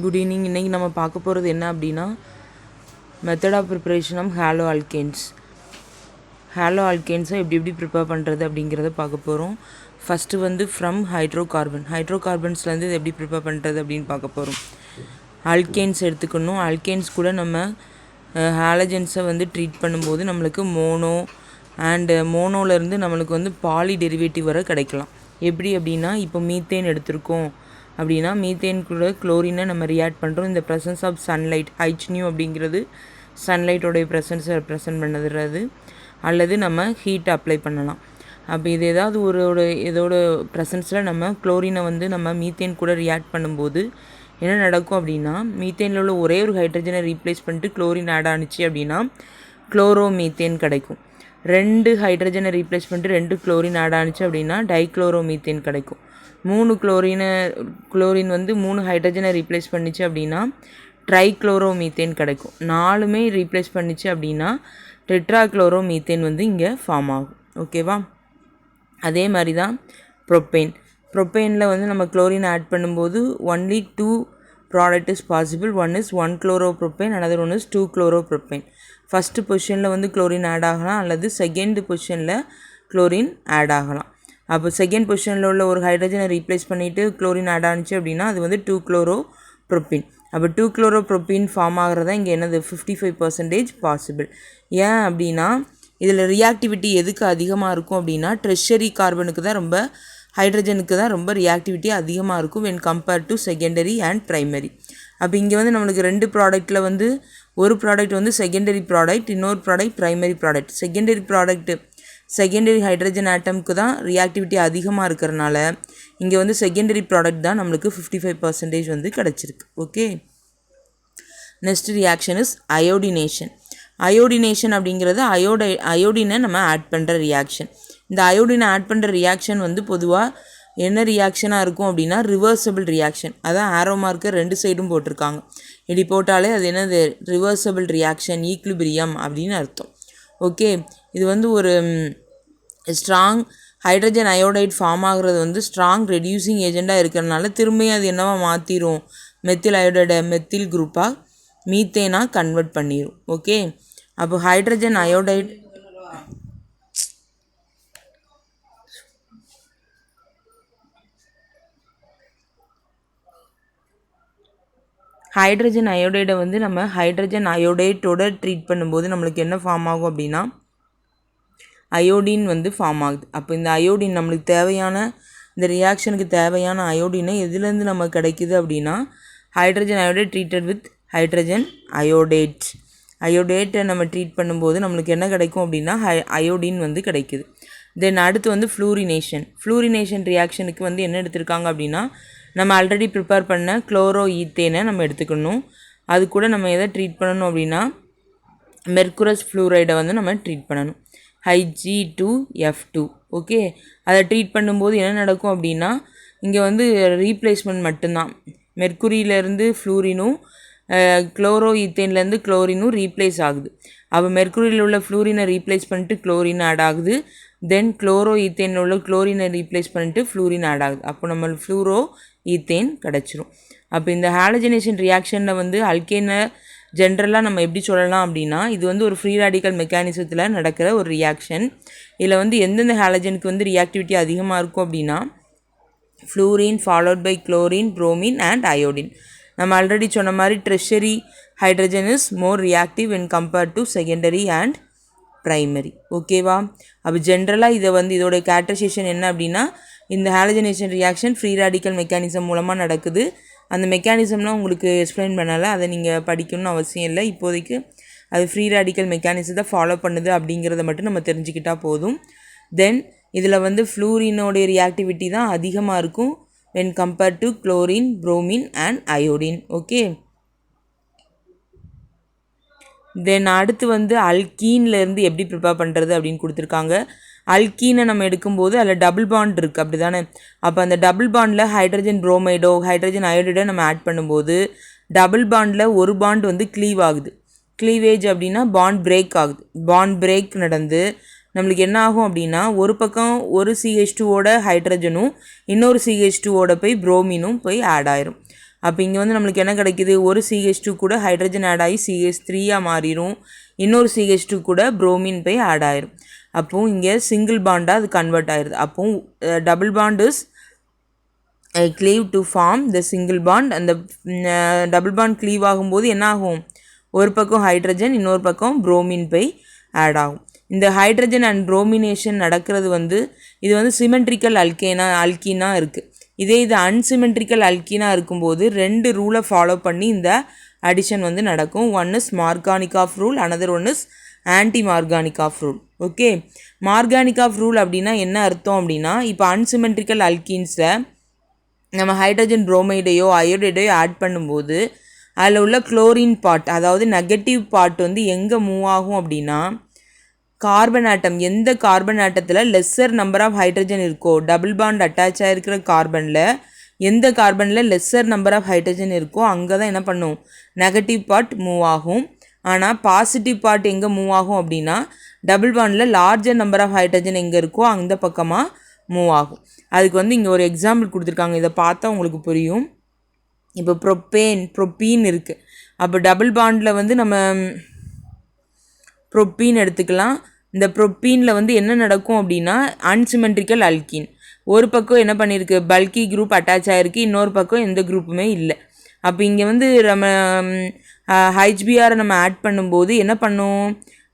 Good evening. இன்றைக்கி நம்ம பார்க்க போகிறது என்ன அப்படின்னா method of preparation of halo alkanes. Halo ஆல்கேன்ஸை எப்படி ப்ரிப்பேர் பண்ணுறது அப்படிங்கிறத பார்க்க போகிறோம். ஃபஸ்ட்டு வந்து ஃப்ரம் ஹைட்ரோகார்பன்ஸ்லேருந்து இது எப்படி ப்ரிப்பேர் பண்ணுறது அப்படின்னு பார்க்க போகிறோம். ஆல்கேன்ஸ் எடுத்துக்கணும். ஆல்கேன்ஸ் கூட நம்ம ஹாலஜன்ஸை வந்து ட்ரீட் பண்ணும்போது நம்மளுக்கு மோனோலேருந்து நம்மளுக்கு வந்து பாலி டெரிவேட்டிவ் வரை கிடைக்கலாம். எப்படி அப்படின்னா, இப்போ மீத்தேன் எடுத்திருக்கோம் அப்படின்னா மீத்தேன் கூட குளோரினை நம்ம ரியாக்ட் பண்ணுறோம். இந்த ப்ரெசன்ஸ் ஆஃப் சன்லைட் ஹைச்னியூ அப்படிங்கிறது சன்லைட்டோடைய ப்ரெசன்ஸை ரெப்ரசன்ட் பண்ணுறது, அல்லது நம்ம ஹீட் அப்ளை பண்ணலாம். அப்போ இது ஏதாவது இதோட ப்ரெசன்ஸில் நம்ம குளோரினை வந்து நம்ம மீத்தேன் கூட ரியாக்ட் பண்ணும்போது என்ன நடக்கும் அப்படின்னா, மீத்தேனில் உள்ள ஒரே ஒரு ஹைட்ரஜனை ரீப்ளேஸ் பண்ணிட்டு குளோரின் ஆட் ஆனிச்சு அப்படின்னா குளோரோ மீத்தேன் கிடைக்கும். 2 ஹைட்ரஜனை ரீப்ளேஸ் பண்ணிட்டு 2 குளோரின் ஆட் ஆனிச்சு அப்படின்னா டைக்ளோரோ மீத்தேன் கிடைக்கும். 3 குளோரின் வந்து 3 ஹைட்ரஜனை ரீப்ளேஸ் பண்ணிச்சு அப்படின்னா ட்ரைக்ளோரோ மீத்தேன் கிடைக்கும். 4மே ரீப்ளேஸ் பண்ணிச்சு அப்படின்னா டெட்ராக்ளோரோ மீத்தேன் வந்து இங்கே ஃபார்ம் ஆகும். ஓகேவா? அதே மாதிரி தான் ப்ரொப்பேனில் வந்து நம்ம குளோரின் ஆட் பண்ணும்போது only 2 product is possible. One is one chloropropane, another one is two chloropropane. First பொசிஷனில் வந்து குளோரின் ஆட் ஆகலாம், அல்லது செகண்ட் பொசிஷனில் குளோரின் ஆட் ஆகலாம். அப்போ செகண்ட் பொசிஷனில் உள்ள ஒரு ஹைட்ரஜனை ரீப்ளேஸ் பண்ணிவிட்டு குளோரின் ஆட் ஆனிச்சு அப்படின்னா அது வந்து 2-குளோரோப்ரோப்பீன். அப்போ 2-குளோரோப்ரோப்பீன் ஃபார்ம் ஆகிறதா இங்கே என்னது 55% பாசிபிள். ஏன் அப்படின்னா இதில் ரியாக்டிவிட்டி எதுக்கு அதிகமாக இருக்கும் அப்படின்னா டெர்ஷரி கார்பனுக்கு தான் ஹைட்ரஜனுக்கு தான் ரொம்ப ரியாக்டிவிட்டி அதிகமாக இருக்கும் when compared to secondary and primary. அப்போ இங்கே வந்து நம்மளுக்கு 2 ப்ராடக்ட்டில் வந்து ஒரு ப்ராடக்ட் வந்து செகண்டரி ப்ராடக்ட், இன்னொரு product primary product. Secondary hydrogen ஆட்டமுக்கு தான் ரியாக்டிவிட்டி அதிகமாக இருக்கிறனால இங்கே வந்து செகண்டரி ப்ராடக்ட் தான் நம்மளுக்கு 55% வந்து கிடச்சிருக்கு. Okay, next reaction is iodination அப்படிங்கிறது அயோடினை நம்ம ஆட் பண்ணுற ரியாக்ஷன். இந்த அயோடினை ஆட் பண்ணுற ரியாக்ஷன் வந்து பொதுவாக என்ன ரியாக்ஷனாக இருக்கும் அப்படின்னா ரிவர்சபிள் ரியாக்ஷன். அதான் ஆரோ மார்க்கு 2 சைடும் போட்டிருக்காங்க. இப்படி போட்டாலே அது என்னது ரிவர்சபிள் ரியாக்ஷன், ஈக்லிபிரியம் அப்படின்னு அர்த்தம். ஓகே, இது வந்து ஒரு ஸ்ட்ராங் ஹைட்ரஜன் அயோடைட் ஃபார்ம் ஆகிறது வந்து ஸ்ட்ராங் ரெடியூசிங் ஏஜெண்டாக இருக்கிறதுனால திரும்பியும் அது என்னவா மாற்றிடும், மெத்தில் அயோடைடை மெத்தில் குரூப்பாக மீத்தேனாக கன்வெர்ட் பண்ணிடும். ஓகே, அப்போ ஹைட்ரஜன் அயோடைடை வந்து நம்ம ஹைட்ரஜன் அயோடைட்டோட ட்ரீட் பண்ணும்போது நம்மளுக்கு என்ன ஃபார்ம் ஆகும் அப்படின்னா அயோடின் வந்து ஃபார்ம் ஆகுது. அப்போ இந்த அயோடின் நம்மளுக்கு தேவையான இந்த ரியாக்ஷனுக்கு தேவையான அயோடினை எதுலேருந்து நமக்கு கிடைக்குது அப்படின்னா hydrogen iodide treated with hydrogen அயோடேட்டை நம்ம ட்ரீட் பண்ணும்போது நம்மளுக்கு என்ன கிடைக்கும் அப்படின்னா அயோடின் வந்து கிடைக்குது. தென் அடுத்து வந்து ஃப்ளூரினேஷன் ரியாக்ஷனுக்கு வந்து என்ன எடுத்திருக்காங்க அப்படின்னா நம்ம ஆல்ரெடி ப்ரிப்பேர் பண்ண குளோரோ ஈத்தேனை நம்ம எடுத்துக்கணும். அது கூட நம்ம எதை ட்ரீட் பண்ணணும் அப்படின்னா மெர்குரஸ் ஃப்ளூரைடை வந்து நம்ம ட்ரீட் பண்ணணும், Hg2F2. ஓகே, அதை ட்ரீட் பண்ணும்போது என்ன நடக்கும் அப்படின்னா இங்கே வந்து ரீப்ளேஸ்மெண்ட் மட்டும்தான். மெர்குரியிலேருந்து ஃப்ளூரினும் குளோரோ ஈத்தேன்லேருந்து குளோரினும் ரீப்ளேஸ் ஆகுது. அப்போ மெர்குரியில் உள்ள ஃப்ளூரினை ரீப்ளேஸ் பண்ணிட்டு குளோரின் ஆட் ஆகுது. தென் குளோரோ ஈத்தேனில் உள்ள குளோரினை ரீப்ளேஸ் பண்ணிட்டு ஃப்ளூரின் ஆட் ஆகுது. அப்போ நம்ம ஃப்ளூரோ ஈத்தேன் கிடச்சிரும். அப்போ இந்த ஹாலஜனேஷன் ரியாக்ஷனில் வந்து அல்கேனை ஜென்ரலாக நம்ம எப்படி சொல்லலாம் அப்படின்னா இது வந்து ஒரு ஃப்ரீ ராடிக்கல் மெக்கானிசத்தில் நடக்கிற ஒரு ரியாக்ஷன். இதில் வந்து எந்தெந்த ஹாலஜனுக்கு வந்து ரியாக்டிவிட்டி அதிகமாக இருக்கும் அப்படின்னா fluorine followed by chlorine, bromine and iodine. நம்ம ஆல்ரெடி சொன்ன மாதிரி tertiary hydrogen is more reactive when compared to secondary and primary. ஓகேவா? அப்போ ஜென்ரலாக இதோட கேரக்டரைசேஷன் என்ன அப்படின்னா இந்த halogenation reaction free radical mechanism மூலமாக நடக்குது. அந்த மெக்கானிசம்லாம் உங்களுக்கு எக்ஸ்பிளைன் பண்ணலை, அதை நீங்கள் படிக்கணும்னு அவசியம் இல்லை. இப்போதைக்கு அது ஃப்ரீ ராடிக்கல் மெக்கானிசத்தை ஃபாலோ பண்ணுது அப்படிங்கிறத மட்டும் நம்ம தெரிஞ்சுக்கிட்டால் போதும். தென் இதில் வந்து ஃப்ளூரினோடைய ரியாக்டிவிட்டி தான் அதிகமாக இருக்கும் when compared to chlorine, bromine and iodine. Okay, then அடுத்து வந்து அல்கீன்லேருந்து எப்படி ப்ரிப்பேர் பண்ணுறது அப்படின்னு கொடுத்துருக்காங்க. அல்கீனை நம்ம எடுக்கும்போது அதில் டபுள் பாண்ட் இருக்குது, அப்படி தானே? அப்போ அந்த டபுள் பாண்டில் ஹைட்ரஜன் புரோமைடோ ஹைட்ரஜன் அயோடைடோ நம்ம ஆட் பண்ணும்போது டபுள் பாண்டில் ஒரு பாண்ட் வந்து க்ளீவேஜ் அப்படின்னா பாண்ட் பிரேக் ஆகுது. பாண்ட் பிரேக் நடந்து நம்மளுக்கு என்ன ஆகும் அப்படின்னா ஒரு பக்கம் ஒரு CH2ஓட ஹைட்ரஜனும் இன்னொரு CH2ஓட போய் புரோமினும் போய் ஆட் ஆயிரும். அப்போ இங்கே வந்து நம்மளுக்கு என்ன கிடைக்குது, ஒரு CH2 கூட ஹைட்ரஜன் ஆட் ஆகி CH3 மாறிடும், இன்னொரு CH2 கூட புரோமின் போய் ஆட் ஆயிரும். அப்போது இங்கே சிங்கிள் பாண்டாக அது கன்வெர்ட் ஆயிடுது. அப்போது double bond is cleave to form the single bond. அந்த டபுள் பாண்ட் க்ளீவ் ஆகும்போது என்ன ஆகும், ஒரு பக்கம் ஹைட்ரஜன் இன்னொரு பக்கம் புரோமின் போய் ஆட் ஆகும். இந்த ஹைட்ரஜன் அண்ட் புரோமினேஷன் நடக்கிறது வந்து இது வந்து சிமெட்ரிக்கல் அல்கீனாக இருக்குது. இதே இது அன்சிமெட்ரிக்கல் அல்கீனாக இருக்கும்போது 2 ரூலை ஃபாலோ பண்ணி இந்த அடிஷன் வந்து நடக்கும். One is Markovnikov rule, another one is anti Markovnikov rule. Okay, Markovnikov rule அப்படின்னா என்ன அர்த்தம் அப்படின்னா, இப்போ அன்சிமெட்ரிக்கல் அல்கீன்ஸில் நம்ம ஹைட்ரஜன் புரோமைடையோ அயோடைடையோ ஆட் பண்ணும்போது அதில் உள்ள குளோரின் பார்ட், அதாவது நெகட்டிவ் பார்ட் வந்து எங்கே மூவ் ஆகும் அப்படின்னா, கார்பன் ஆட்டம், எந்த கார்பன் ஆட்டத்தில் லெஸ்ஸர் நம்பர் ஆஃப் ஹைட்ரஜன் இருக்கோ, டபுள் பாண்ட் அட்டாச் ஆகிருக்கிற கார்பனில் எந்த கார்பனில் லெஸ்ஸர் நம்பர் ஆஃப் ஹைட்ரஜன் இருக்கோ அங்கே தான் என்ன பண்ணும், நெகட்டிவ் பார்ட் மூவ் ஆகும். ஆனால் பாசிட்டிவ் பார்ட் எங்கே மூவ் ஆகும் அப்படின்னா, டபுள் பாண்டில் லார்ஜர் நம்பர் ஆஃப் ஹைட்ரஜன் எங்கே இருக்கோ அந்த பக்கமாக மூவ் ஆகும். அதுக்கு வந்து இங்கே ஒரு எக்ஸாம்பிள் கொடுத்துருக்காங்க, இதை பார்த்தா உங்களுக்கு புரியும். இப்போ ப்ரொப்பீன் இருக்குது. அப்போ டபுள் பாண்டில் வந்து நம்ம ப்ரொப்பீன் எடுத்துக்கலாம். இந்த ப்ரொப்பீனில் வந்து என்ன நடக்கும் அப்படின்னா, அன்சிமெட்ரிக்கல் அல்கீன், ஒரு பக்கம் என்ன பண்ணியிருக்கு, பல்கி குரூப் அட்டாச் ஆகிருக்கு, இன்னொரு பக்கம் எந்த குரூப்புமே இல்லை. அப்போ இங்கே வந்து நம்ம ஹைச்பிஆரை நம்ம ஆட் பண்ணும்போது என்ன பண்ணும்,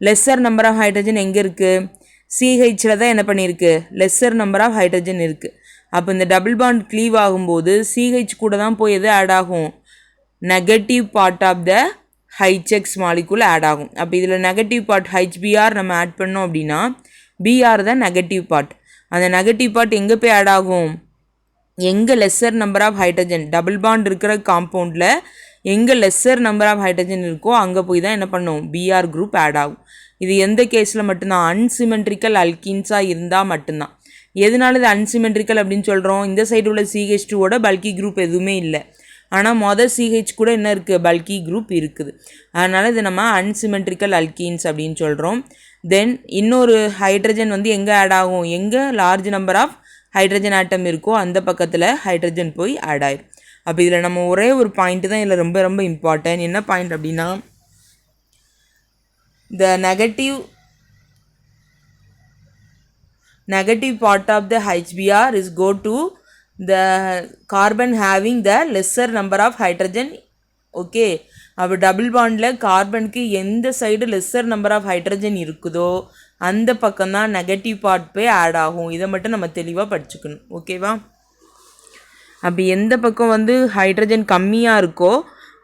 லெஸ்ஸர் நம்பர் ஆஃப் ஹைட்ரஜன் எங்கே இருக்குது, சிஹெச்சில் தான் என்ன பண்ணியிருக்கு, லெஸ்ஸர் நம்பர் ஆஃப் ஹைட்ரஜன் இருக்குது. அப்போ இந்த டபுள் பாண்ட் க்ளீவ் ஆகும்போது சிஹெச் கூட தான் போய் எது ஆட் ஆகும், negative part of the HX molecule add ஆகும். அப்போ இதில் நெகட்டிவ் பார்ட் ஹைச்பிஆர் நம்ம ஆட் பண்ணோம் அப்படின்னா பிஆர் தான் நெகட்டிவ் பார்ட். அந்த நெகட்டிவ் பார்ட் எங்கே போய் ஆட் ஆகும், எங்கே lesser number of hydrogen, double bond இருக்கிற காம்பவுண்டில் எங்கே லெஸ்ஸர் நம்பர் ஆஃப் ஹைட்ரஜன் இருக்கோ அங்கே போய் தான் என்ன பண்ணும், பிஆர் குரூப் ஆட் ஆகும். இது எந்த கேஸில் மட்டும்தான், அன்சிமெட்ரிக்கல் அல்கீன்ஸாக இருந்தால் மட்டும்தான். எதனால இது அன்சிமெட்ரிக்கல் அப்படின்னு சொல்கிறோம், இந்த சைடு உள்ள CH2ஓட பல்கி குரூப் எதுவுமே இல்லை, ஆனால் CH கூட என்ன இருக்குது, பல்கி குரூப் இருக்குது. அதனால் இது நம்ம அன்சிமெட்ரிக்கல் அல்கீன்ஸ் அப்படின்னு சொல்கிறோம். தென் இன்னொரு ஹைட்ரஜன் வந்து எங்கே ஆட் ஆகும், எங்கே large number of hydrogen atom இருக்கோ அந்த பக்கத்தில் ஹைட்ரஜன் போய் ஆட் ஆயிடும். அப்போ இதில் நம்ம ஒரே ஒரு பாயிண்ட்டு தான் இதில் ரொம்ப ரொம்ப இம்பார்ட்டன்ட். என்ன பாயிண்ட் அப்படின்னா, the negative part of the HBr is go to the carbon having the lesser number of hydrogen. Okay, அப்போ டபுள் பாண்டில் கார்பனுக்கு எந்த side lesser number of hydrogen இருக்குதோ அந்த பக்கம் தான் நெகட்டிவ் பார்ட் போய் ஆட் ஆகும். இதை மட்டும் நம்ம தெளிவாக படிச்சுக்கணும். ஓகேவா, அப்போ எந்த பக்கம் வந்து ஹைட்ரஜன் கம்மியாக இருக்கோ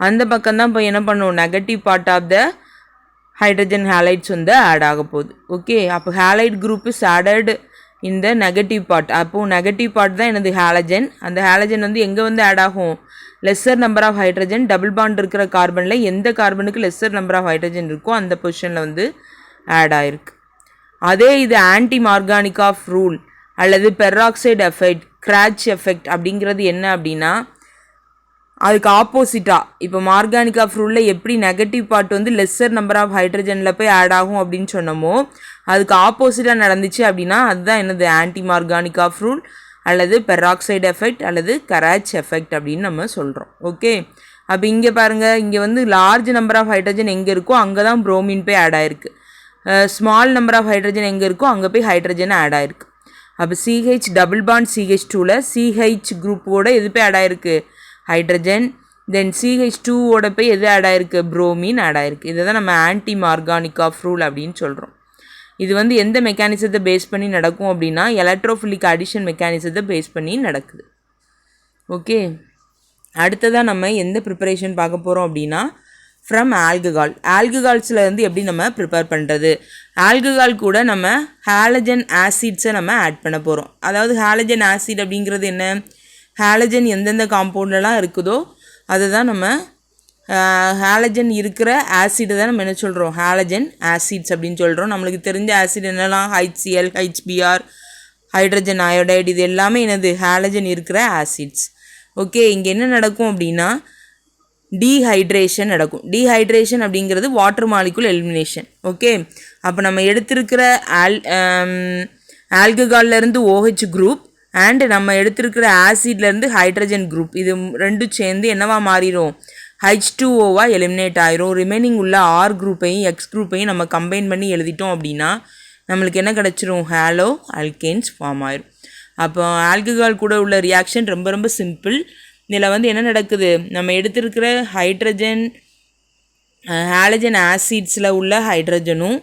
அந்த பக்கம் தான் இப்போ என்ன பண்ணும், negative part of the hydrogen halides வந்து ஆட் ஆக போகுது. ஓகே, அப்போ ஹேலைட் குரூப் இஸ் ஆடட் இந்த நெகட்டிவ் பார்ட். அப்போது நெகட்டிவ் பார்ட் தான் எனது ஹேலஜன். அந்த ஹேலஜன் வந்து எங்கே வந்து ஆட் ஆகும், lesser number of hydrogen, double bond இருக்கிற கார்பனில் எந்த கார்பனுக்கு லெஸ்ஸர் நம்பர் ஆஃப் ஹைட்ரஜன் இருக்கோ அந்த பொசிஷனில் வந்து ஆட் ஆகிருக்கு. அதே இது ஆன்டி மார்கானிகாஃப் ரூல் அல்லது பெராக்சைடு எஃபெக்ட், கிராச் எஃபெக்ட் அப்படிங்கிறது என்ன அப்படின்னா, அதுக்கு ஆப்போசிட்டாக இப்போ மார்கானிகாஃப் ரூலில் எப்படி நெகட்டிவ் பார்ட் வந்து லெஸ்ஸர் நம்பர் ஆஃப் ஹைட்ரஜனில் போய் ஆட் ஆகும் அப்படின்னு சொன்னோமோ அதுக்கு ஆப்போசிட்டாக நடந்துச்சு அப்படின்னா அதுதான் என்னது, ஆன்டி மார்கானிகாஃப் ரூல் அல்லது பெராக்சைடு எஃபெக்ட் அல்லது கராச் எஃபெக்ட் அப்படின்னு நம்ம சொல்கிறோம். ஓகே, அப்போ இங்கே பாருங்கள், இங்கே வந்து லார்ஜ் நம்பர் ஆஃப் ஹைட்ரஜன் எங்கே இருக்கோ அங்கே தான் புரோமின் போய் ஆட் ஆகிருக்கு, ஸ்மால் நம்பர் ஆஃப் ஹைட்ரஜன் எங்கே இருக்கோ அங்கே போய் ஹைட்ரஜன் ஆட் ஆகிருக்கு. அப்போ CH டபுள் பாண்ட் CH2ல் CH குரூப்போட எது போய் ஆட் ஆகிருக்கு, ஹைட்ரஜன். தென் CH2ஓட போய் எது ஆட் ஆகிருக்கு, புரோமின் ஆட் ஆகிருக்கு. இதை தான் நம்ம ஆன்டி மார்கானிகாஃப் ரூல் அப்படின்னு சொல்கிறோம். இது வந்து எந்த மெக்கானிசத்தை பேஸ் பண்ணி நடக்கும் அப்படின்னா, எலக்ட்ரோஃபிலிக் அடிஷன் மெக்கானிசத்தை பேஸ் பண்ணி நடக்குது. ஓகே, அடுத்ததாக நம்ம எந்த ப்ரிப்பரேஷன் பார்க்க போகிறோம் அப்படின்னா, ஃப்ரம் ஆல்கஹால். ஆல்கஹால்ஸில் வந்து எப்படி நம்ம ப்ரிப்பேர் பண்ணுறது, ஆல்கஹால் கூட நம்ம ஹாலஜன் ஆசிட்ஸை நம்ம ஆட் பண்ண போகிறோம். அதாவது ஹாலஜன் ஆசிட் அப்படிங்கிறது என்ன, ஹாலஜன் எந்தெந்த காம்பவுண்ட்லாம் இருக்குதோ அதை தான் நம்ம ஹாலஜன் இருக்கிற ஆசிட் தான் நம்ம என்ன சொல்கிறோம், ஹாலஜன் ஆசிட்ஸ் அப்படின்னு சொல்கிறோம். நம்மளுக்கு தெரிஞ்ச ஆசிட் என்னெல்லாம், HCl, HBr, ஹைட்ரஜன் அயோடைடு, இது எல்லாமே என்னது, ஹாலஜன் இருக்கிற ஆசிட்ஸ். ஓகே, இங்கே என்ன நடக்கும் அப்படின்னா டீஹைட்ரேஷன் நடக்கும். டீஹைட்ரேஷன் அப்படிங்கிறது வாட்டர் மாலிகுல் எலிமினேஷன். ஓகே, அப்போ நம்ம எடுத்திருக்கிற ஆல்கஹால்லேருந்து OH குரூப் அண்ட் நம்ம எடுத்திருக்கிற ஆசிட்லேருந்து ஹைட்ரஜன் குரூப் இது ரெண்டும் சேர்ந்து என்னவா மாறிடும், H2Oவாக எலிமினேட் ஆயிரும். ரிமைனிங் உள்ள R குரூப்பையும் X குரூப்பையும் நம்ம கம்பைன் பண்ணி எழுதிட்டோம் அப்படின்னா நம்மளுக்கு என்ன கிடச்சிரும், ஹேலோ ஆல்கேன்ஸ் ஃபார்ம் ஆயிரும். அப்போ ஆல்கஹால் கூட உள்ள ரியாக்ஷன் ரொம்ப ரொம்ப சிம்பிள். இதில் வந்து என்ன நடக்குது, நம்ம எடுத்திருக்கிற ஹாலஜன் ஆசிட்ஸில் உள்ள ஹைட்ரஜனும்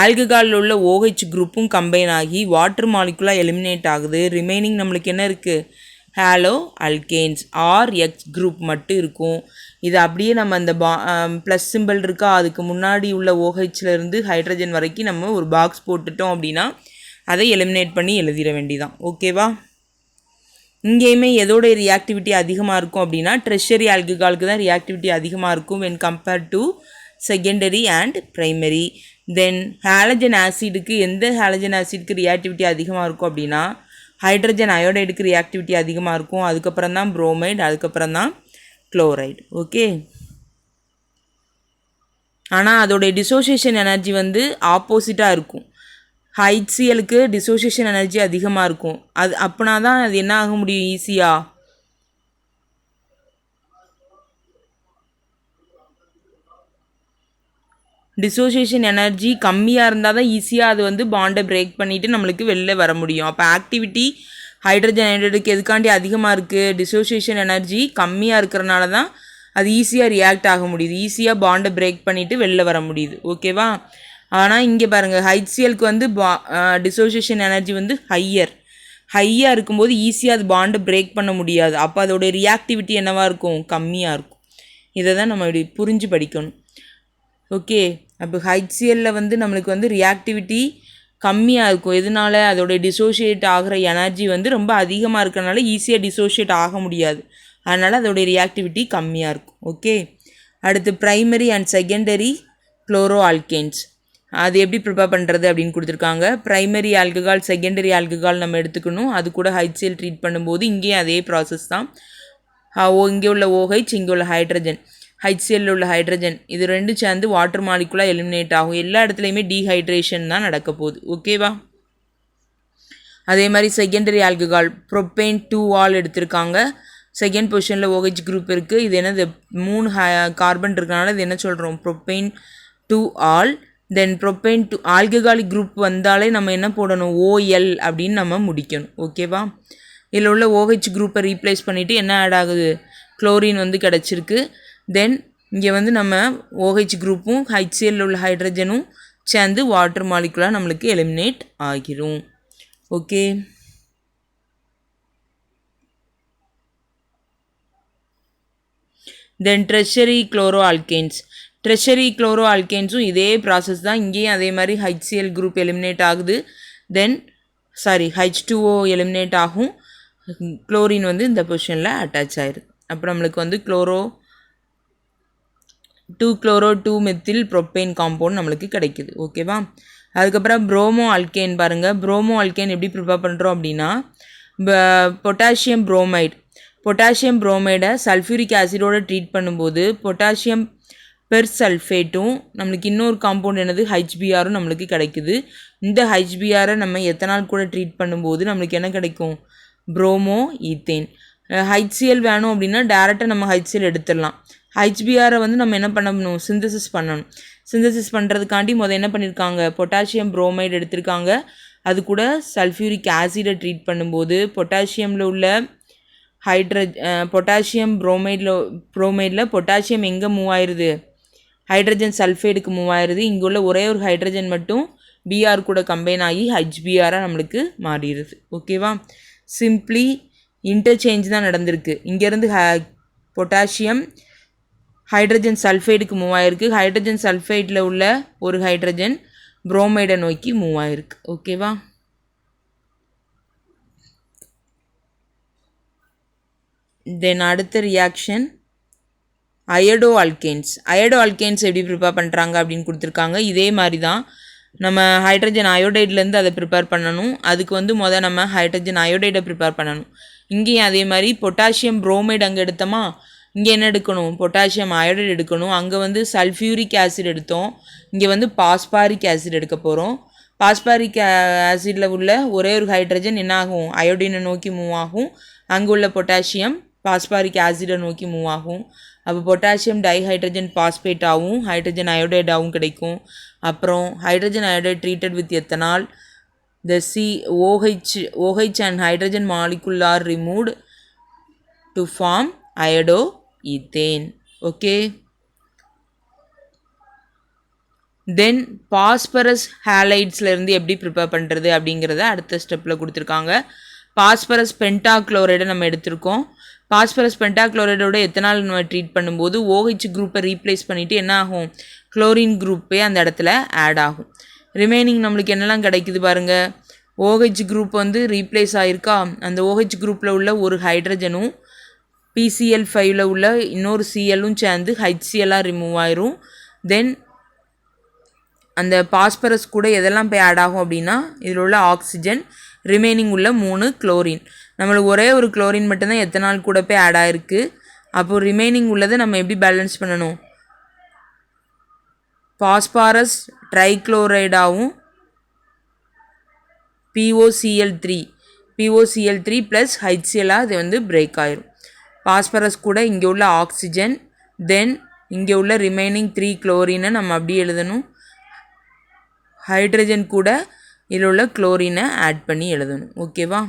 ஆல்கஹாலில் உள்ள OH குரூப்பும் கம்பைன் ஆகி வாட்டர் மாலிகுலாக எலிமினேட் ஆகுது. ரிமைனிங் நம்மளுக்கு என்ன இருக்குது, ஹேலோ அல்கேன்ஸ் RX குரூப் மட்டும் இருக்கும். இது அப்படியே நம்ம அந்த ப்ளஸ் சிம்பிள் இருக்கா அதுக்கு முன்னாடி உள்ள OHலேருந்து ஹைட்ரஜன் வரைக்கும் நம்ம ஒரு பாக்ஸ் போட்டுட்டோம் அப்படின்னா அதை எலிமினேட் பண்ணி எழுதிட வேண்டியதான். ஓகேவா? இங்கேயுமே எதோட ரியாக்டிவிட்டி அதிகமாக இருக்கும் அப்படின்னா ட்ரெஷரி ஆல்கஹாலுக்கு தான் ரியாக்டிவிட்டி அதிகமாக இருக்கும் when compared to secondary and primary. Then halogen ஆசிடுக்கு எந்த ஹாலஜன் ஆசிடுக்கு ரியாக்டிவிட்டி அதிகமாக இருக்கும் அப்படின்னா ஹைட்ரஜன் அயோடைடுக்கு ரியாக்டிவிட்டி அதிகமாக இருக்கும். அதுக்கப்புறம் தான் புரோமைடு, அதுக்கப்புறம் தான் குளோரைடு. ஓகே, ஆனால் அதோடைய டிசோசியேஷன் எனர்ஜி வந்து ஆப்போசிட்டாக இருக்கும். HClக்கு டிசோசியேஷன் எனர்ஜி அதிகமாக இருக்கும். அது அப்படின்னா தான் அது என்ன ஆக முடியும், ஈஸியாக டிசோசியேஷன் எனர்ஜி கம்மியாக இருந்தால் தான் ஈஸியாக அது வந்து பாண்டை பிரேக் பண்ணிவிட்டு நம்மளுக்கு வெளில வர முடியும். அப்போ ஆக்டிவிட்டி ஹைட்ரஜன் அயோடைடுக்கு எதுக்காண்டி அதிகமாக இருக்குது, டிசோசியேஷன் எனர்ஜி கம்மியாக இருக்கிறனால தான் அது ஈஸியாக ரியாக்ட் ஆக முடியுது, ஈஸியாக பாண்டை பிரேக் பண்ணிவிட்டு வெளில வர முடியுது. ஓகேவா? ஆனால் இங்கே பாருங்கள் HClக்கு வந்து டிசோசியேஷன் எனர்ஜி வந்து ஹையாக இருக்கும்போது ஈஸியாக அது பாண்டை பிரேக் பண்ண முடியாது. அப்போ அதோடைய ரியாக்டிவிட்டி என்னவாக இருக்கும், கம்மியாக இருக்கும். இதை தான் நம்ம இப்படி புரிஞ்சு படிக்கணும். ஓகே, அப்போ HClல வந்து நம்மளுக்கு வந்து ரியாக்டிவிட்டி கம்மியாக இருக்கும். எதனால, அதோடைய டிசோஷியேட் ஆகிற எனர்ஜி வந்து ரொம்ப அதிகமாக இருக்கிறனால ஈஸியாக டிசோஷியேட் ஆக முடியாது. அதனால் அதோடைய ரியாக்டிவிட்டி கம்மியாக இருக்கும். ஓகே, அடுத்து primary and secondary chloro alkanes அது எப்படி ப்ரிப்பேர் பண்ணுறது அப்படின்னு கொடுத்துருக்காங்க. ப்ரைமரி ஆல்கஹால், செகண்டரி ஆல்கஹால் நம்ம எடுத்துக்கணும். அது கூட HCl ட்ரீட் பண்ணும்போது இங்கேயும் அதே ப்ராசஸ் தான். இங்கே உள்ள OH, இங்கே உள்ள ஹைட்ரஜன், HCl உள்ள ஹைட்ரஜன், இது ரெண்டும் சேர்ந்து வாட்டர் மாலிகுலாக எலிமினேட் ஆகும். எல்லா இடத்துலையுமே டீஹைட்ரேஷன் தான் நடக்க போகுது. ஓகேவா? அதே மாதிரி செகண்டரி ஆல்கஹால் ப்ரோப்பேன் 2 எடுத்திருக்காங்க. செகண்ட் பொசிஷனில் OH குரூப் இருக்குது. இது என்னது, 3 கார்பன் இருக்கனால இது என்ன சொல்கிறோம், ப்ரோப்பேன் 2 தென் ப்ரோப்பேன் 2 ஆல்கஹாலிக் குரூப் வந்தாலே நம்ம என்ன போடணும், OL அப்படின்னு நம்ம முடிக்கணும். ஓகேவா? இதில் உள்ள OH குரூப்பை ரீப்ளேஸ் பண்ணிவிட்டு என்ன ஆட் ஆகுது, குளோரின் வந்து கிடச்சிருக்கு. தென் இங்கே வந்து நம்ம OH குரூப்பும் HCl உள்ள ஹைட்ரஜனும் சேர்ந்து வாட்டர் மாலிகுலாக நம்மளுக்கு எலிமினேட் ஆகிரும். Okay, then tertiary chloro alkanes. Tertiary chloro ஆல்கேன்ஸும் இதே ப்ராசஸ் தான். இங்கேயும் அதே மாதிரி HCl குரூப் எலிமினேட் ஆகுது. தென் H2O எலிமினேட் ஆகும். குளோரின் வந்து இந்த பொசிஷனில் அட்டாச் ஆயிடுது. அப்புறம் நம்மளுக்கு வந்து 2 மெத்தில் ப்ரோப்பேன் காம்பவுண்ட் நம்மளுக்கு கிடைக்குது. ஓகேவா? அதுக்கப்புறம் ப்ரோமோ அல்கேன் பாருங்கள். ப்ரோமோ அல்கேன் எப்படி ப்ரிப்பேர் பண்ணுறோம் அப்படின்னா பொட்டாசியம் புரோமைடை சல்ஃபியூரிக் ஆசிடோடு ட்ரீட் பண்ணும்போது பொட்டாசியம் பெர்சல்ஃபேட்டும் நம்மளுக்கு இன்னொரு காம்பவுண்ட் என்னது HBrரும் நம்மளுக்கு கிடைக்குது. இந்த HBrரை நம்ம எத்தனால் கூட ட்ரீட் பண்ணும்போது நம்மளுக்கு என்ன கிடைக்கும், ப்ரோமோ ஈத்தேன். HCl வேணும் அப்படின்னா டேரெக்டாக நம்ம HCl எடுத்துடலாம். HBrரை வந்து நம்ம என்ன பண்ணணும், சிந்தசிஸ் பண்ணணும். சிந்தசிஸ் பண்ணுறதுக்காண்டி என்ன பண்ணியிருக்காங்க, பொட்டாசியம் புரோமைடு எடுத்திருக்காங்க. அது கூட சல்ஃபியூரிக் ஆசிடை ட்ரீட் பண்ணும்போது பொட்டாசியமில் உள்ள பொட்டாசியம் புரோமைடில் பொட்டாசியம் எங்கே மூவ் ஆயிடுது, ஹைட்ரஜன் சல்ஃபைடுக்கு மூவ் ஆயிடுது. இங்கே உள்ள ஒரே ஒரு ஹைட்ரஜன் மட்டும் Br கூட கம்பைன் ஆகி HBrஆ நம்மளுக்கு மாறிடுது. ஓகேவா? சிம்ப்ளி இன்டர்சேஞ்ச் தான் நடந்திருக்கு. இங்கேருந்து பொட்டாசியம் ஹைட்ரஜன் சல்ஃபைடுக்கு மூவ் ஆகிருக்கு. ஹைட்ரஜன் சல்ஃபைடில் உள்ள ஒரு ஹைட்ரஜன் புரோமைடை நோக்கி மூவ் ஆகிருக்கு. ஓகேவா? தென் அடுத்த ரியாக்ஷன் அயடோ ஆல்கேன்ஸ் எப்படி ப்ரிப்பேர் பண்ணுறாங்க அப்படின்னு கொடுத்துருக்காங்க. இதே மாதிரி தான் நம்ம ஹைட்ரஜன் அயோடைட்லேருந்து அதை ப்ரிப்பேர் பண்ணணும். அதுக்கு வந்து நம்ம ஹைட்ரஜன் அயோடைடை ப்ரிப்பேர் பண்ணணும். இங்கேயும் அதே மாதிரி பொட்டாசியம் புரோமைடு அங்கே எடுத்தோமா, இங்கே என்ன எடுக்கணும், பொட்டாசியம் அயோடைடு எடுக்கணும். அங்கே வந்து சல்ஃபியூரிக் ஆசிட் எடுத்தோம், இங்கே வந்து பாஸ்பாரிக் ஆசிட் எடுக்க போகிறோம். பாஸ்பாரிக் ஆசிடில் உள்ள ஒரே ஒரு ஹைட்ரஜன் என்ன ஆகும், அயோடினை நோக்கி மூவ் ஆகும். அங்கே உள்ள பொட்டாசியம் பாஸ்பாரிக் ஆசிடை நோக்கி மூவ் ஆகும். அப்போ பொட்டாசியம் டைஹைட்ரஜன் பாஸ்பேட்டாகவும் ஹைட்ரஜன் அயோடைடாகவும் கிடைக்கும். அப்புறம் hydrogen iodide treated with ethanol, the OH and hydrogen molecule are removed to form iodoethane. Okay. Then phosphorus ஹேலைட்ஸ்லேருந்து எப்படி ப்ரிப்பேர் பண்ணுறது அப்படிங்கிறத அடுத்த ஸ்டெப்பில் கொடுத்துருக்காங்க. பாஸ்பரஸ் பென்டாக்ளோரைடை நம்ம எடுத்திருக்கோம். பாஸ்பரஸ் பென்டாக்ளோரைடோட எத்தனால் நம்ம ட்ரீட் பண்ணும்போது OH குரூப்பை ரீப்ளேஸ் பண்ணிவிட்டு என்ன ஆகும், குளோரின் குரூப்பே அந்த இடத்துல ஆட் ஆகும். ரிமைனிங் நம்மளுக்கு என்னெல்லாம் கிடைக்குது பாருங்கள். OH குரூப் வந்து ரீப்ளேஸ் ஆகிருக்கா, அந்த OH குரூப்பில் உள்ள ஒரு ஹைட்ரஜனும் PCl5ல் உள்ள இன்னொரு Clலும் சேர்ந்து HClஆக ரிமூவ் ஆயிரும். தென் அந்த பாஸ்பரஸ் கூட எதெல்லாம் போய் ஆட் ஆகும் அப்படின்னா இதில் உள்ள ஆக்சிஜன், ரிமைனிங் உள்ள 3 குளோரின். நம்மளுக்கு ஒரே ஒரு குளோரின் மட்டும்தான் எத்தனால் கூட போய் ஆட் ஆகிருக்கு. அப்போது ரிமைனிங் உள்ளதை நம்ம எப்படி பேலன்ஸ் பண்ணணும், பாஸ்பாரஸ் ட்ரைக்ளோரைடாகவும் POCl3 ப்ளஸ் HClஆக இது வந்து பிரேக் ஆயிரும். பாஸ்பரஸ் கூட இங்கே உள்ள ஆக்சிஜன், தென் இங்கே உள்ள ரிமைனிங் 3 குளோரினை நம்ம அப்படியே எழுதணும். ஹைட்ரஜன் கூட இதில் உள்ள குளோரினை ஆட் பண்ணி எழுதணும். ஓகேவா?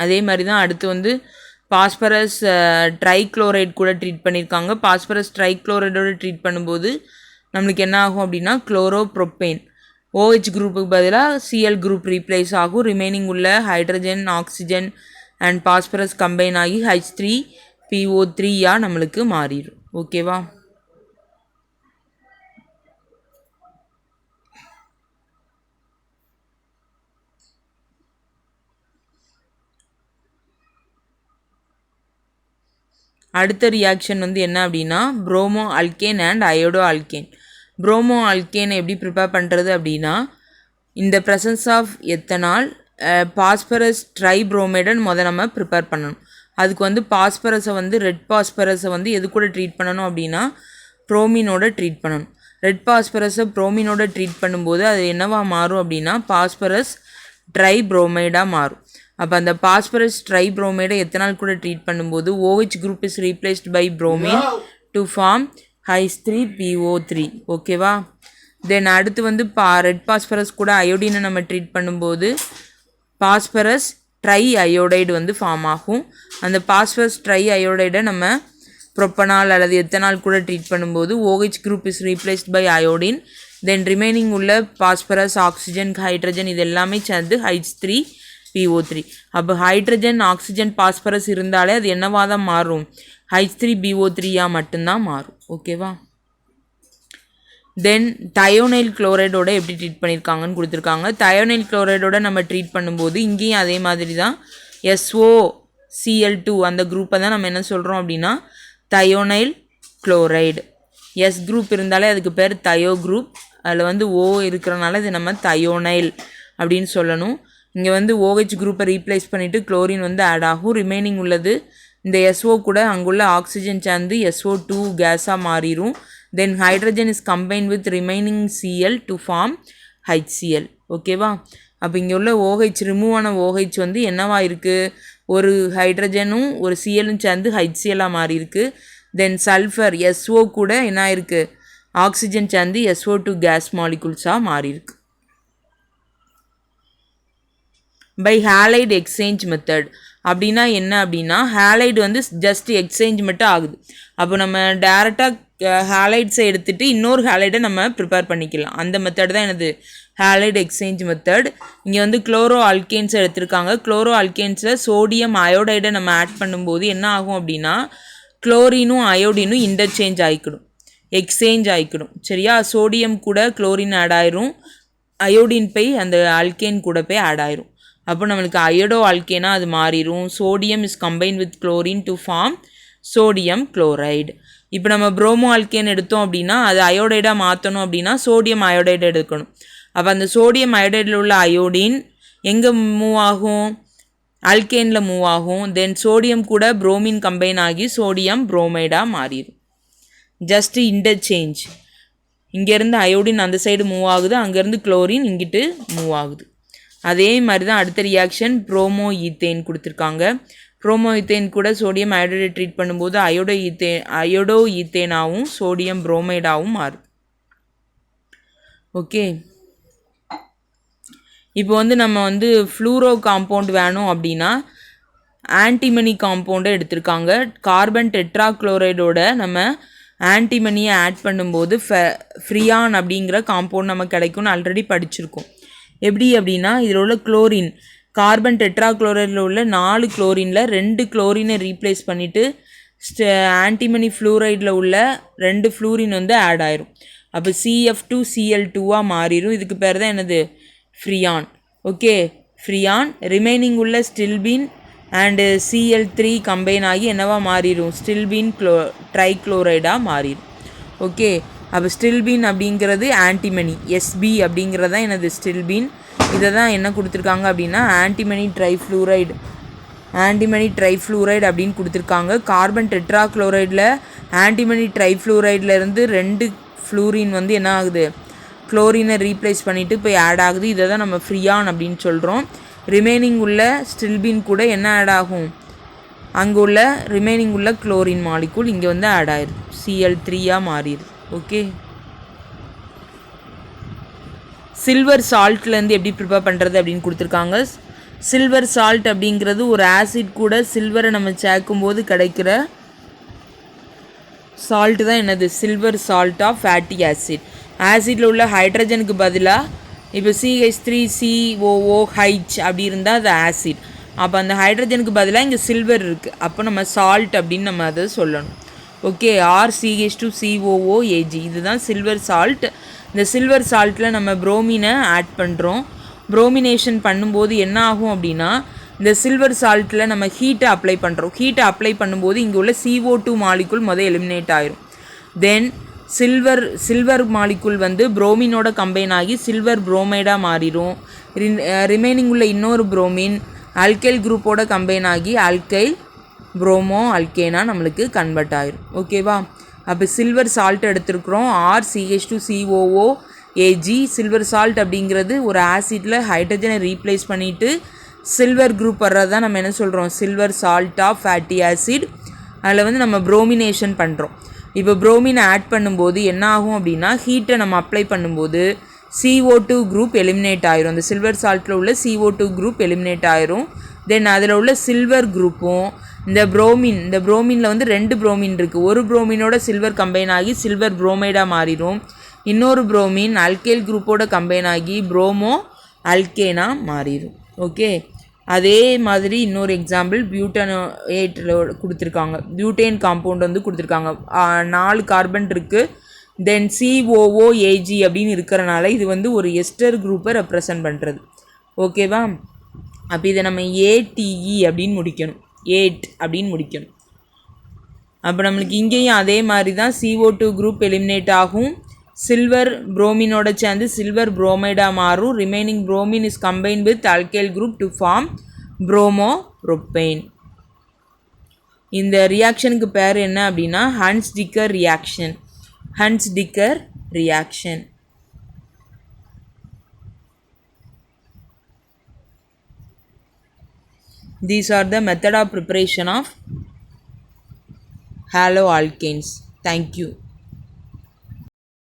அதே மாதிரி தான் அடுத்து வந்து பாஸ்பரஸ் ட்ரைக்ளோரைட் கூட ட்ரீட் பண்ணியிருக்காங்க. பாஸ்பரஸ் ட்ரைக்ளோரைடோட ட்ரீட் பண்ணும்போது நம்மளுக்கு என்ன ஆகும் அப்படின்னா குளோரோப்ரோப்பேன், OH குரூப்புக்கு பதிலாக Cl குரூப் ரீப்ளேஸ் ஆகும். ரிமைனிங் உள்ள hydrogen, oxygen and phosphorus combine ஆகி H3PO3 நம்மளுக்கு மாறிடும். ஓகேவா? அடுத்த ரியாக்ஷன் வந்து என்ன அப்படின்னா bromo alkane and iodo alkane. Bromo அல்கேனை எப்படி ப்ரிப்பேர் பண்ணுறது அப்படின்னா, இந்த ப்ரெசன்ஸ் ஆஃப் எத்தனால் பாஸ்பரஸ் ட்ரைப்ரோமைடை நம்ம ப்ரிப்பேர் பண்ணணும். அதுக்கு வந்து பாஸ்பரஸை வந்து ரெட் பாஸ்பரஸை வந்து எது கூட ட்ரீட் பண்ணணும் அப்படின்னா ப்ரோமினோட ட்ரீட் பண்ணணும். ரெட் பாஸ்பரஸை ப்ரோமினோட ட்ரீட் பண்ணும்போது அது என்னவா மாறும் அப்படின்னா பாஸ்பரஸ் ட்ரைப்ரோமைடாக மாறும். அப்போ அந்த பாஸ்பரஸ் ட்ரைப்ரோமைடை எத்தனால் கூட ட்ரீட் பண்ணும்போது OH group is replaced by bromine to form H3PO3. ஓகேவா? தென் அடுத்து வந்து ரெட் பாஸ்பரஸ் கூட அயோடினை நம்ம ட்ரீட் பண்ணும்போது பாஸ்பரஸ் ட்ரை அயோடைடு வந்து ஃபார்ம் ஆகும். அந்த பாஸ்பரஸ் ட்ரை அயோடைடை நம்ம ப்ரொப்பனால் அல்லது எத்தனால் கூட ட்ரீட் பண்ணும்போது OH group is replaced by iodine. Then remaining உள்ள பாஸ்பரஸ், ஆக்சிஜன், ஹைட்ரஜன் இது எல்லாமே சேர்ந்து H3PO3. அப்போ ஹைட்ரஜன், ஆக்சிஜன், பாஸ்பரஸ் இருந்தாலே அது என்னவாக தான் மாறும், H3PO3 மட்டும்தான் மாறும். ஓகேவா? தென் தயோனைல் குளோரைடோட எப்படி ட்ரீட் பண்ணியிருக்காங்கன்னு கொடுத்துருக்காங்க. தயோனைல் குளோரைடோட நம்ம ட்ரீட் பண்ணும்போது இங்கேயும் அதே மாதிரி தான் SOCl2 அந்த குரூப்பை தான் நம்ம என்ன சொல்கிறோம் அப்படின்னா தயோனைல் குளோரைடு. எஸ் குரூப் இருந்தாலே அதுக்கு பேர் தயோ குரூப், அதில் வந்து O இருக்கிறனால இது நம்ம தயோனைல் அப்படின்னு சொல்லணும். இங்கே வந்து OH குரூப்பை ரீப்ளேஸ் பண்ணிவிட்டு குளோரின் வந்து ஆட் ஆகும். ரிமைனிங் உள்ளது இந்த SO கூட அங்குள்ள ஆக்சிஜன் சேர்ந்து SO2 கேஸாக மாறிடும். Then hydrogen is combine with remaining Cl to form HCl. ஓகேவா? அப்போ இங்கே உள்ள OH ரிமூவ் ஆன OH வந்து என்னவா இருக்குது, ஒரு ஹைட்ரஜனும் ஒரு Clலும் சேர்ந்து HClஆக மாறி இருக்குது. தென் சல்ஃபர் SO கூட என்ன இருக்குது, ஆக்சிஜன் சேர்ந்து SO2 கேஸ் மாலிகுல்ஸாக மாறி இருக்கு. பை ஹேலைட் எக்ஸ்சேஞ்ச் மெத்தட் அப்படின்னா என்ன அப்படின்னா ஹேலைடு வந்து ஜஸ்ட் எக்ஸ்சேஞ்ச் மட்டும் ஆகுது. அப்போ நம்ம டேரெக்டாக ஹேலைட்ஸை எடுத்துகிட்டு இன்னொரு ஹேலைடை நம்ம ப்ரிப்பேர் பண்ணிக்கலாம். அந்த மெத்தட் தான் எனது ஹேலைட் எக்ஸ்சேஞ்ச் மெத்தட். இங்கே வந்து குளோரோ அல்கேன்ஸை எடுத்திருக்காங்க. குளோரோ அல்கேன்ஸில் சோடியம் அயோடைடை நம்ம ஆட் பண்ணும்போது என்ன ஆகும் அப்படின்னா குளோரினும் அயோடினும் இன்டர்சேஞ்ச் ஆகிக்கிடும், எக்ஸ்சேஞ்ச் ஆகிக்கிடும். சரியா? சோடியம் கூட குளோரின் ஆட் ஆயிரும், அயோடின் போய் அந்த அல்கேன் கூட போய் ஆட் ஆயிரும். அப்போ நம்மளுக்கு அயோடோ அல்கேனா அது மாறிடும். Sodium is combine with chlorine to form sodium chloride. இப்போ நம்ம புரோமோ அல்கேன் எடுத்தோம் அப்படின்னா அது அயோடைடாக மாற்றணும் அப்படின்னா சோடியம் அயோடைடு எடுக்கணும். அப்போ அந்த சோடியம் அயோடைடில் உள்ள அயோடின் எங்கே மூவ் ஆகும், அல்கேனில் மூவ் ஆகும். தென் சோடியம் கூட புரோமின் கம்பைன் ஆகி சோடியம் புரோமைடாக மாறிடும். Just interchange. இங்கேருந்து அயோடின் அந்த சைடு மூவ் ஆகுது, அங்கேருந்து குளோரின் இங்கிட்டு மூவ் ஆகுது. அதே மாதிரி தான் அடுத்த ரியாக்ஷன் ப்ரோமோ ஈத்தேன் கொடுத்துருக்காங்க. ப்ரோமோ ஈத்தேன் கூட சோடியம் அயோடைடை ட்ரீட் பண்ணும்போது அயோடோ ஈத்தேனாகவும் சோடியம் புரோமைடாகவும் மாறும். ஓகே, இப்போ வந்து நம்ம வந்து ஃப்ளூரோ காம்பவுண்ட் வேணும் அப்படின்னா ஆன்டிமனி காம்பவுண்டை எடுத்திருக்காங்க. கார்பன் டெட்ராக்ளோரைடோட நம்ம ஆன்டிமனியை ஆட் பண்ணும்போது ஃப்ரியான் அப்படிங்கிற காம்பவுண்ட் நமக்கு கிடைக்கும்னு ஆல்ரெடி படிச்சிருக்கோம். எப்படி அப்படின்னா இதில் உள்ள குளோரின் கார்பன் டெட்ராக்ளோரைடில் உள்ள 4 குளோரினில் 2 குளோரினை ரீப்ளேஸ் பண்ணிவிட்டு ஆன்டிமனி ஃப்ளூரைடில் உள்ள 2 ஃப்ளூரின் வந்து ஆட் ஆயிரும். அப்போ CF2Cl2 மாறிடும். இதுக்கு பேர் தான் என்னது? ஃப்ரியான். ஓகே, ஃப்ரியான். ரிமைனிங் உள்ள ஸ்டில்பீன் அண்டு Cl3 கம்பைன் ஆகி என்னவா மாறிடும்? ஸ்டில்பீன் ட்ரைக்ளோரைடாக மாறிடும். ஓகே, அப்போ ஸ்டில்பீன் அப்படிங்கிறது ஆன்டிமனி, SB அப்படிங்கிறது தான் என்னது? ஸ்டில்பீன். இதை தான் என்ன கொடுத்துருக்காங்க அப்படின்னா ஆன்டிமனி ட்ரைஃப்ளூரைடு அப்படின்னு கொடுத்துருக்காங்க. கார்பன் டெட்ராக்ளோரைடில் ஆன்டிமனி ட்ரைஃப்ளூரைட்லேருந்து 2 ஃப்ளூரின் வந்து என்ன ஆகுது? குளோரினை ரீப்ளேஸ் பண்ணிவிட்டு போய் ஆட் ஆகுது. இதை தான் நம்ம ஃப்ரியான் அப்படின்னு சொல்கிறோம். ரிமைனிங் உள்ள ஸ்டில்பீன் கூட என்ன ஆட் ஆகும்? அங்கே உள்ள ரிமைனிங் உள்ள குளோரின் மாலிகூல் இங்கே வந்து ஆட் ஆயிடுது, Cl3 மாறிடுது. ஓகே, சில்வர் சால்ட்லேருந்து எப்படி ப்ரிப்பேர் பண்ணுறது அப்படின்னு கொடுத்துருக்காங்க. சில்வர் சால்ட் அப்படிங்கிறது ஒரு ஆசிட் கூட சில்வரை நம்ம சேர்க்கும்போது கிடைக்கிற சால்ட்டு தான் என்னது? Silver salt of fatty acid. ஆசிட்டில் உள்ள ஹைட்ரஜனுக்கு பதிலாக இப்போ CH3COOH அப்படி இருந்தால் அது ஆசிட். அப்போ அந்த ஹைட்ரஜனுக்கு பதிலாக இங்கே சில்வர் இருக்குது, அப்போ நம்ம சால்ட் அப்படின்னு நம்ம அதை சொல்லணும். ஓகே, RCH2COOAG இதுதான் சில்வர் சால்ட். இந்த சில்வர் சால்ட்டில் நம்ம புரோமினை ஆட் பண்ணுறோம். புரோமினேஷன் பண்ணும்போது என்ன ஆகும் அப்படின்னா இந்த சில்வர் சால்ட்டில் நம்ம ஹீட்டை அப்ளை பண்ணுறோம். ஹீட்டை அப்ளை பண்ணும்போது இங்கே உள்ள CO2 மாலிகுல் எலிமினேட் ஆயிரும். தென் சில்வர் மாலிகுல் வந்து புரோமினோட கம்பைன் ஆகி சில்வர் புரோமைடாக மாறிடும். ரிமைனிங் உள்ள இன்னொரு புரோமின் அல்கைல் குரூப்போட கம்பைன் ஆகி அல்கைல் புரோமோ அல்கேனாக நம்மளுக்கு கன்வெர்ட் ஆயிரும். ஓகேவா? அப்போ சில்வர் சால்ட் எடுத்துருக்குறோம், RCH2COOAG. சில்வர் சால்ட் அப்படிங்கிறது ஒரு ஆசிட்டில் ஹைட்ரஜனை ரீப்ளேஸ் பண்ணிவிட்டு சில்வர் குரூப் வர்றது தான் நம்ம என்ன சொல்கிறோம்? Silver salt of fatty acid. அதில் வந்து நம்ம புரோமினேஷன் பண்ணுறோம். இப்போ புரோமினை ஆட் பண்ணும்போது என்ன ஆகும் அப்படின்னா ஹீட்டை நம்ம அப்ளை பண்ணும்போது CO2 குரூப் எலிமினேட் ஆயிரும். அந்த சில்வர் சால்ட்டில் உள்ள CO2 குரூப் எலிமினேட் ஆயிரும். தென் அதில் உள்ள சில்வர் குரூப்பும் இந்த புரோமினில் வந்து 2 புரோமின் இருக்குது. ஒரு புரோமினோட சில்வர் கம்பைன் ஆகி சில்வர் புரோமைடாக மாறிடும். இன்னொரு புரோமின் அல்கைல் குரூப்போட கம்பைன் ஆகி புரோமோ அல்கேனாக மாறிடும். ஓகே, அதே மாதிரி இன்னொரு எக்ஸாம்பிள் பியூட்டனேட்டில் கொடுத்துருக்காங்க. பியூட்டேன் காம்பவுண்ட் வந்து கொடுத்துருக்காங்க. 4 கார்பன் இருக்குது. தென் COOAG அப்படின்னு இருக்கிறனால இது வந்து ஒரு எஸ்டர் குரூப்பை ரெப்ரசன்ட் பண்ணுறது. ஓகேவா? அப்போ இதை நம்ம ATE அப்படின்னு முடிக்கணும், 8 அப்படின்னு முடிக்கணும். அப்போ நம்மளுக்கு இங்கேயும் அதே மாதிரி தான் CO2 குரூப் எலிமினேட் ஆகும். சில்வர் புரோமினோட சேர்ந்து சில்வர் புரோமைடாக மாறும். Remaining bromine is combined with alkyl group to form bromo propane. இந்த ரியாக்ஷனுக்கு பேர் என்ன அப்படின்னா Hunsdiecker reaction. These are the method of preparation of haloalkanes. Thank you.